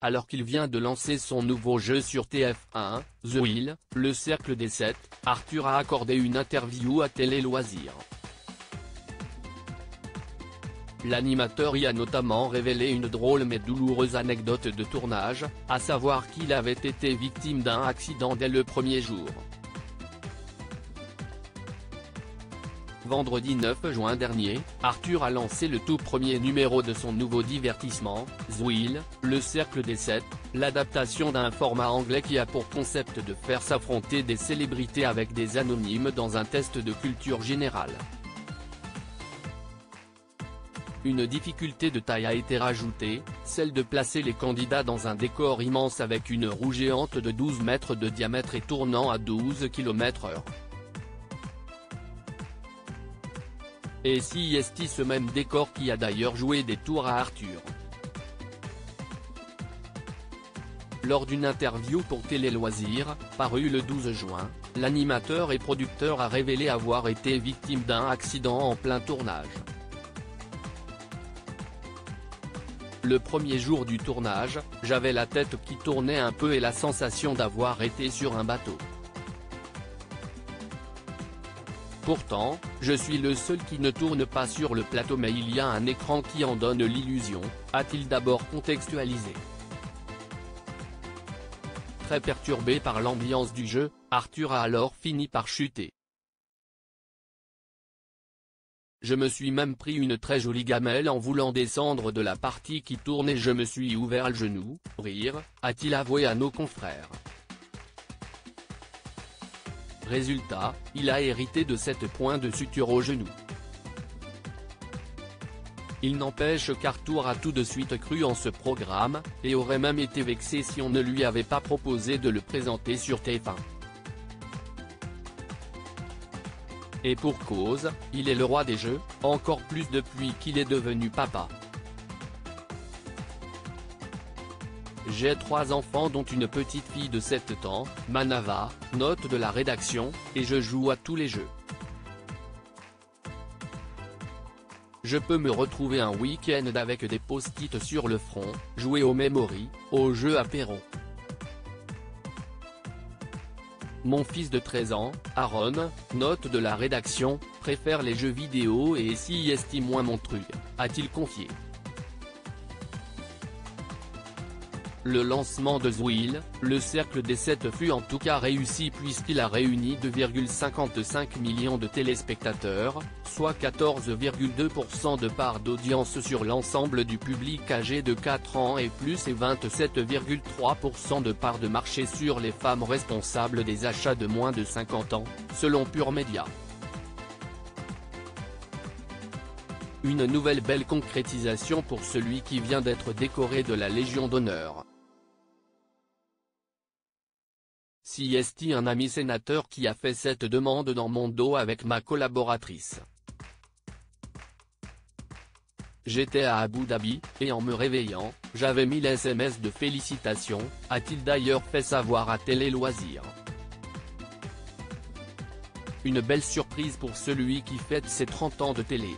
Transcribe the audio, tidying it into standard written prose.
alors qu'il vient de lancer son nouveau jeu sur TF1, The Wheel, le cercle des 7, Arthur a accordé une interview à Télé Loisirs. L'animateur y a notamment révélé une drôle mais douloureuse anecdote de tournage, à savoir qu'il avait été victime d'un accident dès le premier jour. Vendredi 9 juin dernier, Arthur a lancé le tout premier numéro de son nouveau divertissement, The Wheel, le cercle des 7, l'adaptation d'un format anglais qui a pour concept de faire s'affronter des célébrités avec des anonymes dans un test de culture générale. Une difficulté de taille a été rajoutée, celle de placer les candidats dans un décor immense avec une roue géante de 12 mètres de diamètre et tournant à 12 km/h. Et si est ce même décor qui a d'ailleurs joué des tours à Arthur. Lors d'une interview pour Télé Loisirs, parue le 12 juin, l'animateur et producteur a révélé avoir été victime d'un accident en plein tournage. Le premier jour du tournage, j'avais la tête qui tournait un peu et la sensation d'avoir été sur un bateau. Pourtant, je suis le seul qui ne tourne pas sur le plateau mais il y a un écran qui en donne l'illusion, a-t-il d'abord contextualisé. Très perturbé par l'ambiance du jeu, Arthur a alors fini par chuter. Je me suis même pris une très jolie gamelle en voulant descendre de la partie qui tourne et je me suis ouvert le genou, rire, a-t-il avoué à nos confrères. Résultat, il a hérité de 7 points de suture au genou. Il n'empêche qu'Arthur a tout de suite cru en ce programme, et aurait même été vexé si on ne lui avait pas proposé de le présenter sur TF1. Et pour cause, il est le roi des jeux, encore plus depuis qu'il est devenu papa. J'ai 3 enfants dont une petite fille de 7 ans, Manava, note de la rédaction, et je joue à tous les jeux. Je peux me retrouver un week-end avec des post-it sur le front, jouer au memory, au jeu apéro. Mon fils de 13 ans, Aaron, note de la rédaction, préfère les jeux vidéo et s'y estime moins mon truc, a-t-il confié. Le lancement de The Wheel, le cercle des 7 fut en tout cas réussi puisqu'il a réuni 2,55 millions de téléspectateurs, soit 14,2% de part d'audience sur l'ensemble du public âgé de 4 ans et plus et 27,3% de part de marché sur les femmes responsables des achats de moins de 50 ans, selon Pure Média. Une nouvelle belle concrétisation pour celui qui vient d'être décoré de la Légion d'honneur. Si est un ami sénateur qui a fait cette demande dans mon dos avec ma collaboratrice. J'étais à Abu Dhabi, et en me réveillant, j'avais 1000 SMS de félicitations, a-t-il d'ailleurs fait savoir à Télé Loisirs. Une belle surprise pour celui qui fête ses 30 ans de télé.